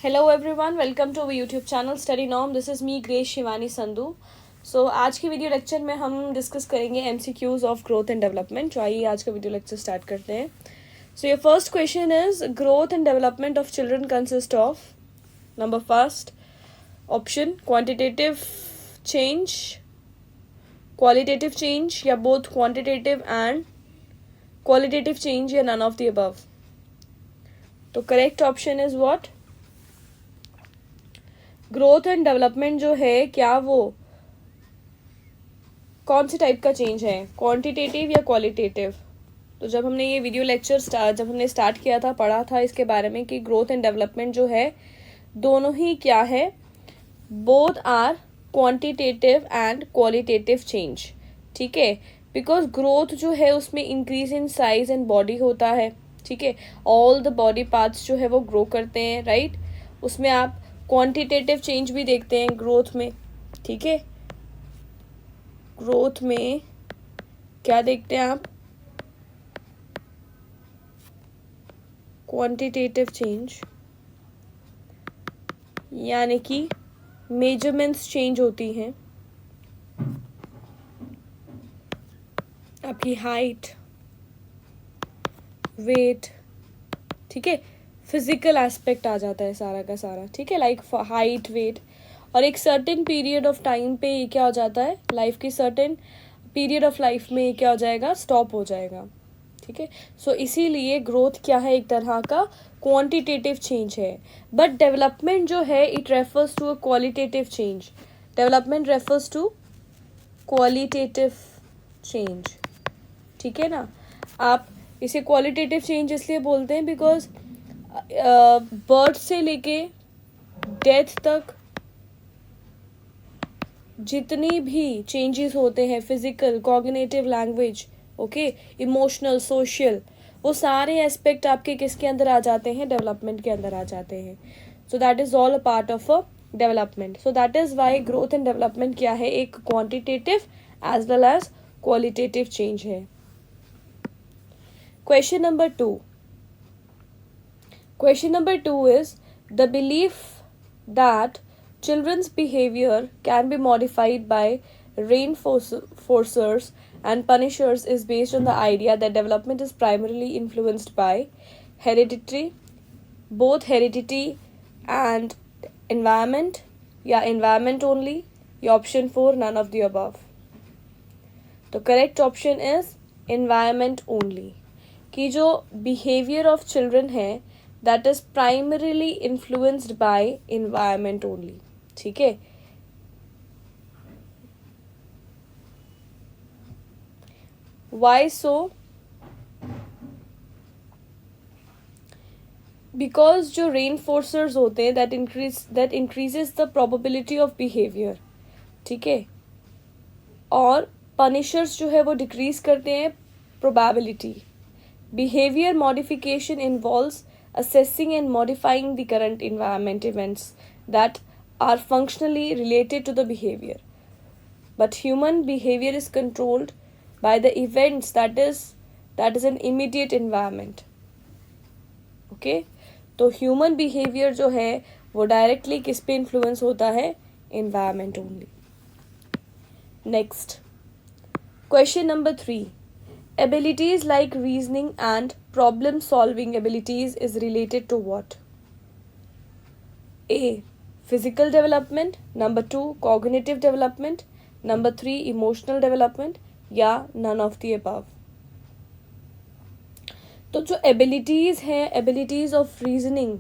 Hello everyone, welcome to our YouTube channel Study Norm. This is me Grace Shivani Sandhu. So आज की video lecture में हम discuss करेंगे MCQs of growth and development. तो आइए आज का वीडियो लेक्चर स्टार्ट करते हैं. So your first question is growth and development of children consist of number first option quantitative change, qualitative change या both quantitative and qualitative change या none of the above. तो correct option is what? Growth and development जो है क्या वो कौन से type का चेंज है, क्वांटिटेटिव या क्वालिटेटिव? तो जब हमने ये वीडियो लेक्चर स्टार्ट किया था, पढ़ा था इसके बारे में कि ग्रोथ एंड डेवलपमेंट जो है दोनों ही क्या है, both are quantitative and qualitative change. ठीक है, बिकॉज ग्रोथ जो है उसमें increase in size and body होता है. ठीक है, ऑल द बॉडी पार्ट्स जो है वो ग्रो करते हैं, राइट. उसमें आप क्वांटिटेटिव चेंज भी देखते हैं ग्रोथ में. ठीक है, ग्रोथ में क्या देखते हैं आप? क्वांटिटेटिव चेंज यानी कि मेजरमेंट्स चेंज होती हैं. आपकी हाइट, वेट, ठीक है, फिजिकल एस्पेक्ट आ जाता है सारा का सारा. ठीक है, लाइक हाइट, वेट, और एक सर्टेन पीरियड ऑफ टाइम पे ये क्या हो जाता है, लाइफ की सर्टेन पीरियड ऑफ लाइफ में ये क्या हो जाएगा, स्टॉप हो जाएगा. ठीक है, सो इसीलिए ग्रोथ क्या है, एक तरह का क्वांटिटेटिव चेंज है. बट डेवलपमेंट जो है it refers to a qualitative change. Development refers to qualitative change. ठीक है ना. आप इसे क्वालिटेटिव चेंज इसलिए बोलते हैं बिकॉज बर्थ से लेके डेथ तक जितनी भी चेंजेस होते हैं, physical, cognitive, language, okay, emotional, social, वो सारे एस्पेक्ट आपके किसके अंदर आ जाते हैं, डेवलपमेंट के अंदर आ जाते हैं. So that is all a part of a development. So that is why growth and development क्या है, एक quantitative as well as qualitative change है. Question number 2. Question number 2 is the belief that children's behavior can be modified by reinforcers and punishers is based on the idea that development is primarily influenced by heredity, both heredity and environment, या environment only, या option 4 none of the above. The correct option is environment only. कि जो behaviour of children है that is primarily influenced by environment only. ठीक है, Y so? Because जो रेनफोर्सर्स होते हैं that increases the probability of behaviour. ठीक है, और पनिशर्स जो है वो डिक्रीज करते हैं probability. Behavior modification involves assessing and modifying the current environment events that are functionally related to the behavior. But human behavior is controlled by the events that is an immediate environment. Okay? तो human behavior जो है वो directly किस पे influence होता है, environment only. Next. Question number 3. Abilities like reasoning and problem solving abilities is related to what? A. Physical development. Number 2. Cognitive development. Number 3. Emotional development. या none of the above. तो जो abilities हैं, abilities of reasoning,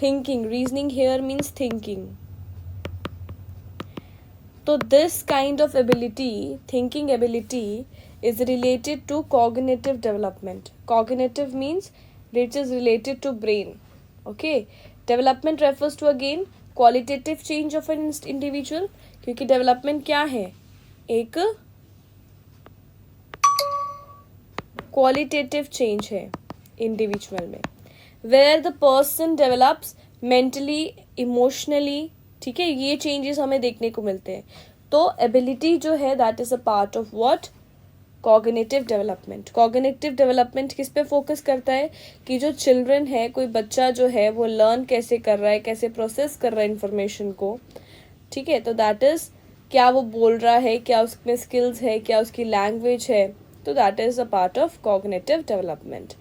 thinking, reasoning here means thinking. तो this kind of ability, thinking ability, is related to cognitive development. Cognitive means it is related to brain. Okay, development refers to again qualitative change of an individual. क्योंकि development क्या है, एक qualitative change है individual में, where the person develops mentally, emotionally. ठीक है, ये changes हमें देखने को मिलते हैं. तो ability जो है that is a part of what? Cognitive development. Cognitive development किस पे फोकस करता है कि जो चिल्ड्रन है, कोई बच्चा जो है वो लर्न कैसे कर रहा है, कैसे प्रोसेस कर रहा है इन्फॉर्मेशन को. ठीक है, तो दैट इज क्या वो बोल रहा है, क्या उसमें स्किल्स है, क्या उसकी लैंग्वेज है. तो that is a part of cognitive development.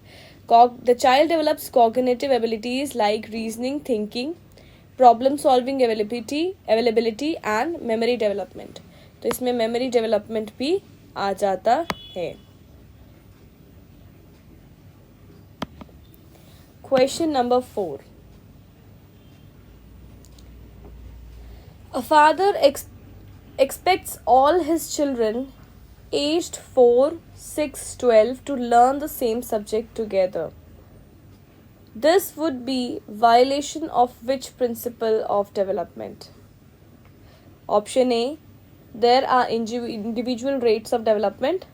The child develops cognitive abilities like reasoning, thinking, problem solving availability and memory development. तो इसमें memory development भी आ जाता है. Question number 4. A father expects all his children aged 4, 6, 12 to learn the same subject together. This would be violation of which principle of development? Option A, there are individual rates of development.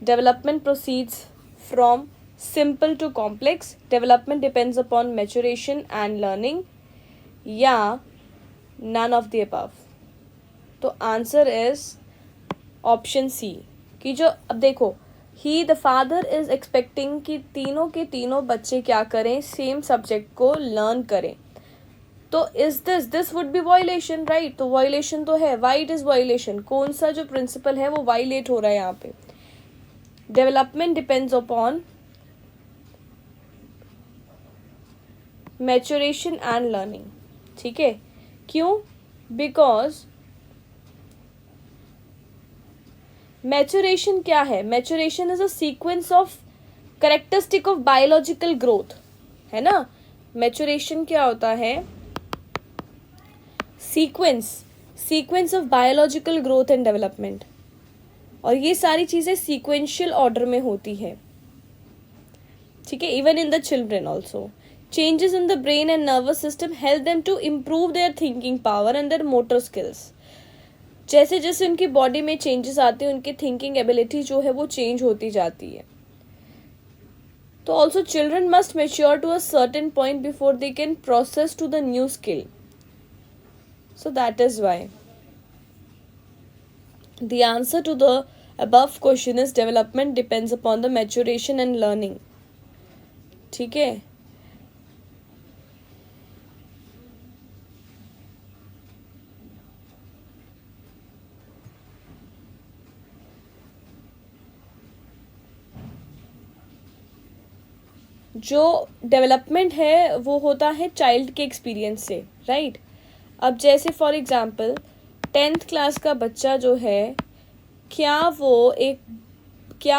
Development proceeds from simple to complex. Development depends upon maturation and learning. या none of the above. तो answer is option C कि जो अब देखो ही the father is expecting कि तीनों के तीनों बच्चे क्या करें, सेम सब्जेक्ट को लर्न करें. तो is this would be violation, right. तो वायलेशन तो है. Why it is violation? कौन सा जो प्रिंसिपल है वो वायलेट हो रहा है यहाँ पे? Development depends upon maturation and learning. ठीक है, क्यों? बिकॉज मैच्योरेशन क्या है? Maturation is a sequence of characteristic of biological growth, है ना. मैच्योरेशन क्या होता है? Sequence of biological growth and development. और ये सारी चीजें सीक्वेंशियल ऑर्डर में होती है. ठीक है, even in the children also. Changes in the brain and nervous system help them to improve their thinking power and their motor skills. जैसे जैसे उनकी बॉडी में चेंजेस आते हैं, उनकी थिंकिंग एबिलिटी जो है वो चेंज होती जाती है. तो also children must mature to a certain point before they can process to the new skill. So that is why the answer to the above question is development depends upon the maturation and learning. ठीक है. जो development है वो होता है child के experience से, right. अब जैसे फॉर एग्जांपल 10th क्लास का बच्चा जो है, क्या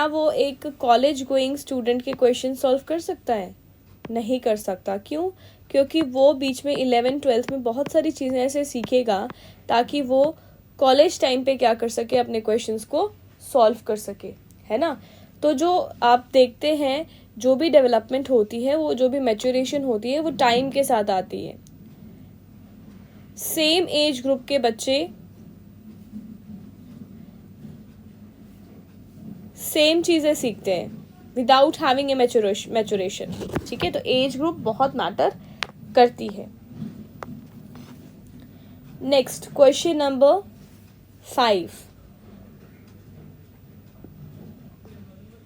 वो एक कॉलेज गोइंग स्टूडेंट के क्वेश्चन सॉल्व कर सकता है? नहीं कर सकता. क्यों? क्योंकि वो बीच में 11th 12th में बहुत सारी चीज़ें ऐसे सीखेगा ताकि वो कॉलेज टाइम पे क्या कर सके, अपने क्वेश्चंस को सॉल्व कर सके, है ना. तो जो आप देखते हैं जो भी डेवलपमेंट होती है, वो जो भी मैच्योरेशन होती है, वो टाइम के साथ आती है. सेम एज ग्रुप के बच्चे सेम चीजें सीखते हैं विदाउट हैविंग ए मैच्योरेशन. ठीक है, तो एज ग्रुप बहुत मैटर करती है. Next question number 5.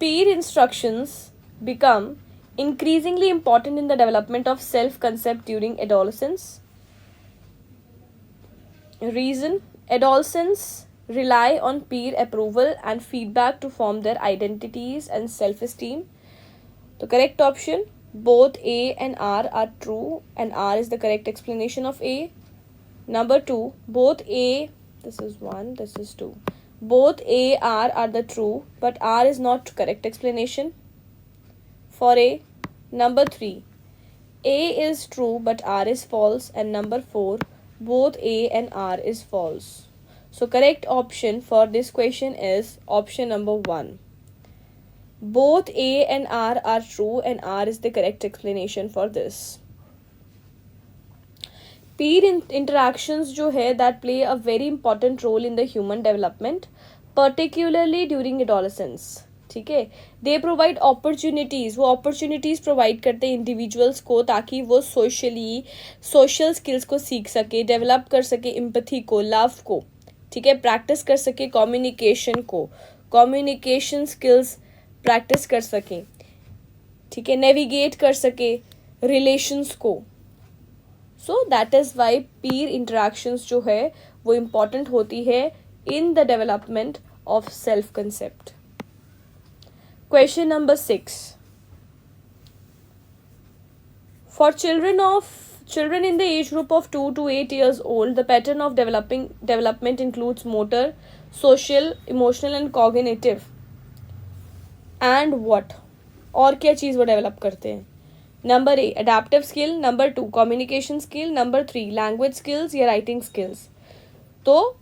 Peer instructions become increasingly important in the development of self-concept during adolescence. Reason: adolescents rely on peer approval and feedback to form their identities and self-esteem. The correct option, both A and R are true, and R is the correct explanation of A. Number 2, both A, this is 1, this is 2. Both A, R are the true, but R is not correct explanation for A. Number 3, A is true but R is false, and number 4, both A and R is false. So correct option for this question is option number 1. Both A and R are true, and R is the correct explanation for this. Peer interactions जो है that play a very important role in the human development, particularly during adolescence. ठीक है, they provide opportunities, वो opportunities provide करते हैं individuals को ताकि वो social skills को सीख सके, develop कर सके empathy को, love को. ठीक है, practice कर सके communication को, कम्युनिकेशन स्किल्स प्रैक्टिस कर सकें, ठीक है, नेविगेट कर सके रिलेशंस को. So that is why Pir interactions जो है वो इम्पॉर्टेंट होती है इन the development of self concept. Question number 6. For children in the age group of 2 to 8 years old, the pattern of development includes motor, social, emotional and cognitive. And what? और क्या चीज़ वो develop करते हैं? Number A adaptive skill, number 2 communication skill, number 3 language skills या writing skills. तो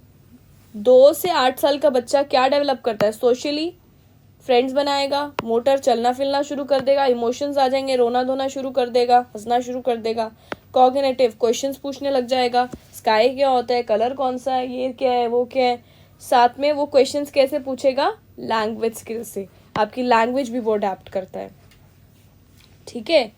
2 से 8 साल का बच्चा क्या डेवलप करता है? सोशली फ्रेंड्स बनाएगा, मोटर चलना फिरना शुरू कर देगा, इमोशंस आ जाएंगे, रोना धोना शुरू कर देगा, हंसना शुरू कर देगा, कॉग्निटिव क्वेश्चंस पूछने लग जाएगा, स्काई क्या होता है, कलर कौन सा है, ये क्या है, वो क्या है. साथ में वो क्वेश्चंस कैसे पूछेगा? लैंग्वेज स्किल से. आपकी लैंग्वेज भी वो अडेप्ट करता है, ठीक है.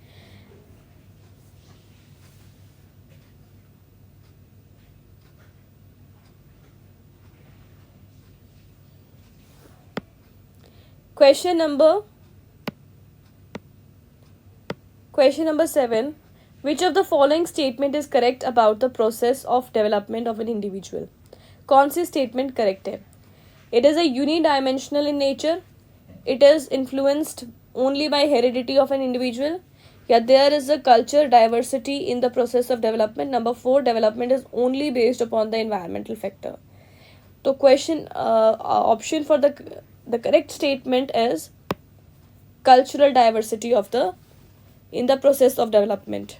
Question number 7. Which of the following statement is correct about the process of development of an individual? कौन सी statement correct है? It is a unidimensional in nature. It is influenced only by heredity of an individual. या there is a culture diversity in the process of development. Number 4, development is only based upon the environmental factor. तो question option for the correct statement is cultural diversity of in the process of development.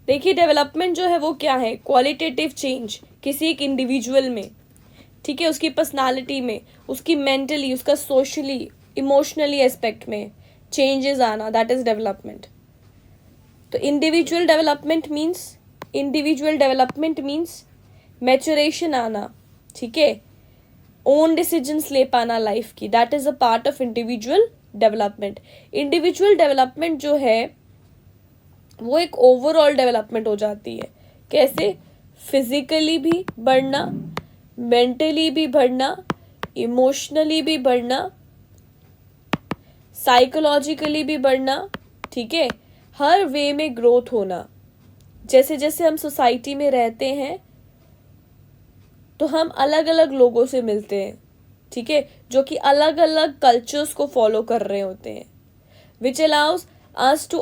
देखिए development जो है वो क्या है? Qualitative change किसी एक individual में, ठीक है, उसकी पर्सनालिटी में, उसकी मेंटली, उसका सोशली, इमोशनली एस्पेक्ट में चेंजेस आना, दैट इज डेवलपमेंट. तो इंडिविजुअल डेवलपमेंट मीन्स मैच्योरेशन आना, ठीक है, ओन डिसीजंस ले पाना लाइफ की, that is a part of individual development. Individual development जो है वो एक ओवरऑल डेवलपमेंट हो जाती है. कैसे? फिजिकली भी बढ़ना, मेंटली भी बढ़ना, इमोशनली भी बढ़ना, साइकोलॉजिकली भी बढ़ना, ठीक है, हर वे में ग्रोथ होना. जैसे जैसे हम सोसाइटी में रहते हैं तो हम अलग अलग लोगों से मिलते हैं, ठीक है, जो कि अलग अलग कल्चर्स को फॉलो कर रहे होते हैं, which allows us the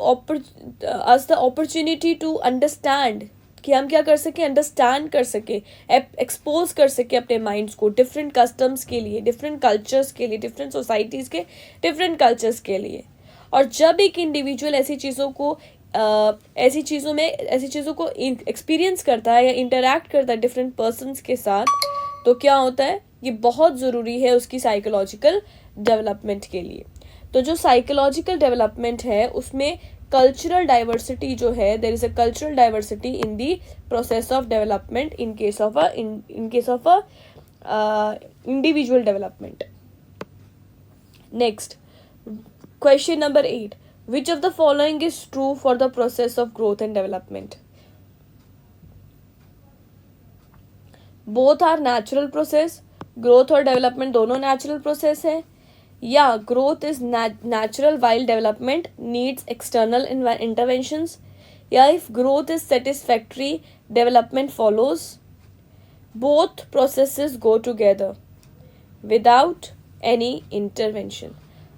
opportunity to understand, कि हम क्या कर सके, अंडरस्टैंड कर सके, एक्सपोज कर सके अपने माइंड्स को डिफरेंट कस्टम्स के लिए, डिफरेंट कल्चर्स के लिए, डिफरेंट सोसाइटीज़ के डिफरेंट कल्चर्स के लिए. और जब एक इंडिविजुअल ऐसी चीज़ों को एक्सपीरियंस करता है या इंटरैक्ट करता है डिफरेंट पर्सन्स के साथ, तो क्या होता है, ये बहुत ज़रूरी है उसकी साइकोलॉजिकल डेवलपमेंट के लिए. तो जो साइकोलॉजिकल डेवलपमेंट है उसमें कल्चरल डाइवर्सिटी जो है, there is a cultural diversity in the process of development in case of a individual development. Next, question number 8. Which of the following is true for the process of growth and development? Both are natural process. Growth और development दोनों natural process है. या growth is natural while development needs external interventions. या if growth is satisfactory, development follows. Both processes go together without any intervention.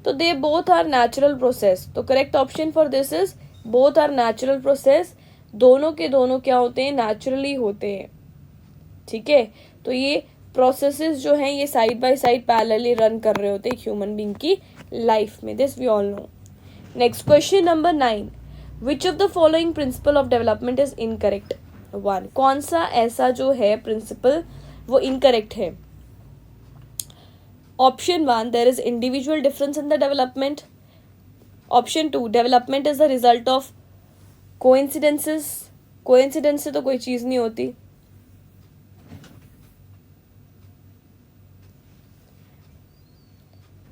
तो they both are natural process. तो correct option for this is both are natural process. दोनों के दोनों क्या होते हैं, naturally होते हैं, ठीक है. तो ये प्रोसेसेस जो हैं ये side by side parallelly run कर रहे होते हैं ह्यूमन बीइंग की लाइफ में. This we all know. Next, question number 9. Which of the following principle of development is incorrect? 1. कौन सा ऐसा जो है प्रिंसिपल वो इनकरेक्ट है? Option 1, there is individual difference in the development. Option 2, development is the result of coincidences. Coincidence से तो कोई चीज़ नहीं होती.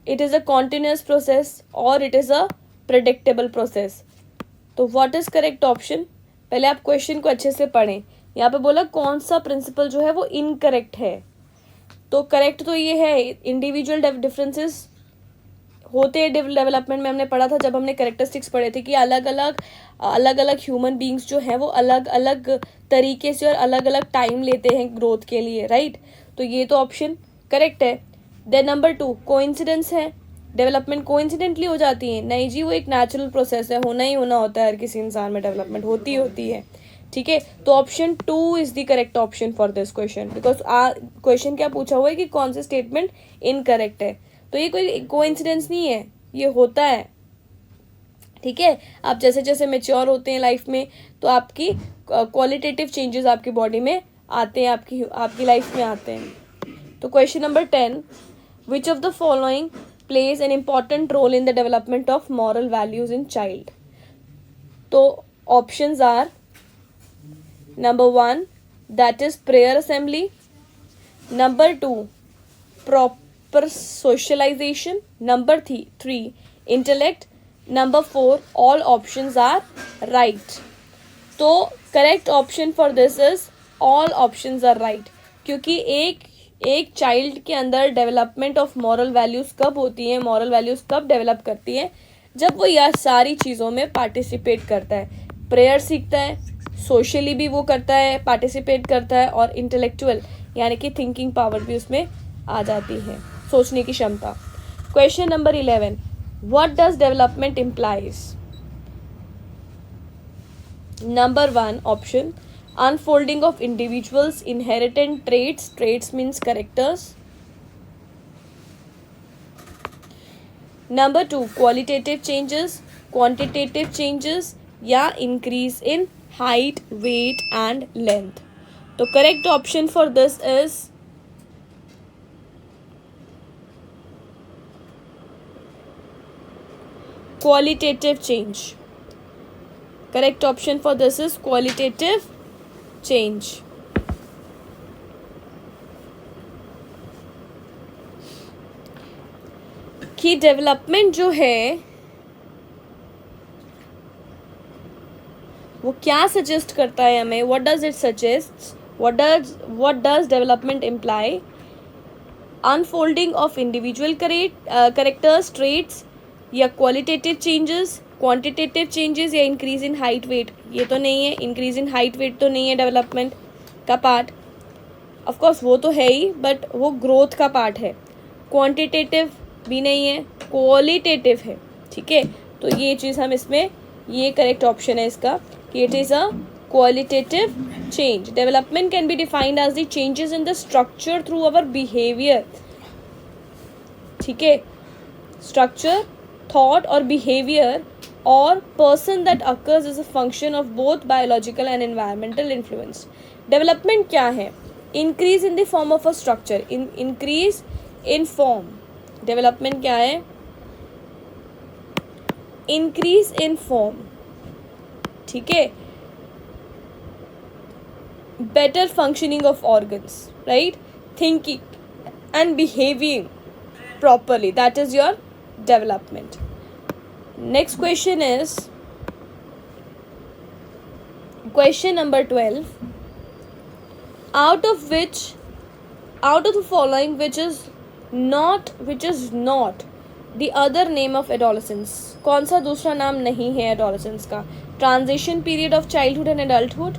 It is a continuous process or it is a predictable process. तो what is correct option? पहले आप question को अच्छे से पढ़ें. यहाँ पे बोला कौन सा प्रिंसिपल जो है वो इनकरेक्ट है, तो करेक्ट तो ये है, इंडिविजुअल डिफरेंसेस होते हैं डेवलपमेंट में। हमने पढ़ा था जब हमने कैरेक्टरिस्टिक्स पढ़े थे कि अलग अलग ह्यूमन बींग्स जो हैं वो अलग अलग तरीके से और अलग अलग टाइम लेते हैं ग्रोथ के लिए, राइट। तो ये तो ऑप्शन करेक्ट है। देन नंबर 2, कोइंसिडेंस है, डेवलपमेंट कोइंसिडेंटली हो जाती है, नहीं जी, वो एक नेचुरल प्रोसेस है, होना ही होना होता है, हर किसी इंसान में डेवलपमेंट होती है, ठीक है। तो option 2 is the correct option for this question, because question क्या पूछा हुआ है कि कौन से स्टेटमेंट इनकरेक्ट है, तो ये कोई कोइंसिडेंस नहीं है, ये होता है, ठीक है। आप जैसे जैसे मेच्योर होते हैं लाइफ में तो आपकी क्वालिटेटिव चेंजेस आपकी बॉडी में आते हैं, आपकी लाइफ में आते हैं। तो question number 10, which of the following plays an important role in the development of moral values in child. तो options are number 1 that is prayer assembly, number 2 proper socialisation, number 3 intellect, number 4 all options are right. तो correct option for this is all options are right, क्योंकि एक child के अंदर development of moral values कब होती है, moral values कब develop करती है, जब वो यह सारी चीज़ों में पार्टिसिपेट करता है, प्रेयर सीखता है, सोशली भी वो करता है, पार्टिसिपेट करता है, और इंटेलेक्चुअल यानी कि थिंकिंग पावर भी उसमें आ जाती है, सोचने की क्षमता। Question number 11, what does development implies. Number 1 option unfolding of individuals inherent traits means characters. Number 2 qualitative changes, quantitative changes, या increase in height, weight and length. तो correct option for this is qualitative change. Correct option for this is qualitative change. कि development जो है वो क्या suggest करता है हमें, what does it suggest, what does development imply, unfolding of individual characters traits, या क्वालिटेटिव चेंजेस, क्वांटिटेटिव चेंजेस, या इंक्रीज इन हाइट वेट। ये तो नहीं है, इंक्रीज इन हाइट वेट तो नहीं है डेवलपमेंट का पार्ट, ऑफ कोर्स वो तो है ही, बट वो ग्रोथ का पार्ट है। क्वांटिटेटिव भी नहीं है, क्वालिटेटिव है, ठीक है। तो ये चीज़ हम इसमें, ये करेक्ट ऑप्शन है इसका कि it is a qualitative change. Development can be defined as the changes in the structure through our behaviour, ठीक है, स्ट्रक्चर, थॉट और behaviour or person that occurs as a function of both biological and environmental influence. Development क्या है? Increase in the form of a structure, increase in form. Development क्या है? Increase in form, ठीक है, better functioning of organs, right, thinking and behaving properly, that is your development. Next question is question number 12. Out of the following which is not the other name of adolescence, कौन सा दूसरा नाम नहीं है adolescence का? Transition period of childhood and adulthood,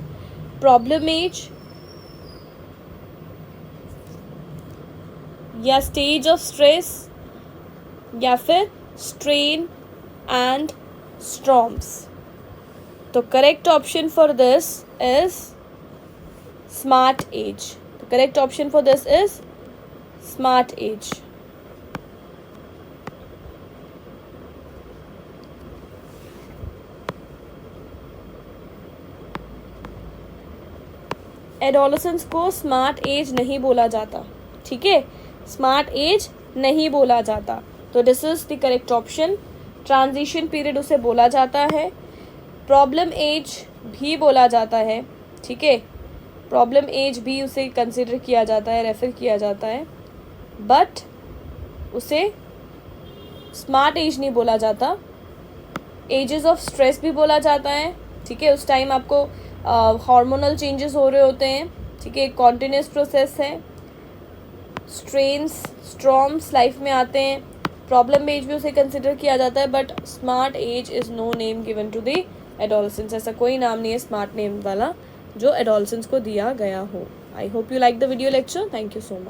problem age, या stage of stress, या फिर strain and storms. तो correct option for this is smart age. The correct option for this is smart age. Adolescence को smart as नहीं बोला जाता, ठीक है, स्मार्ट एज नहीं बोला जाता, तो this is the correct option. Transition period उसे बोला जाता है, प्रॉब्लम एज भी बोला जाता है, ठीक है, प्रॉब्लम एज भी उसे कंसिडर किया जाता है, रेफर किया जाता है, बट उसे स्मार्ट एज नहीं बोला जाता। एजेस ऑफ स्ट्रेस भी बोला जाता है, ठीक है, उस टाइम आपको हार्मोनल चेंजेस हो रहे होते हैं, ठीक है, कॉन्टिन्यूस प्रोसेस है, स्ट्रेन्स स्ट्रॉम्स लाइफ में आते हैं, प्रॉब्लम एज भी उसे कंसिडर किया जाता है, but smart age is no name given to the adolescence, ऐसा कोई नाम नहीं है स्मार्ट नेम वाला जो एडोलसेंस को दिया गया हो. I hope you like the video lecture. Thank you so much.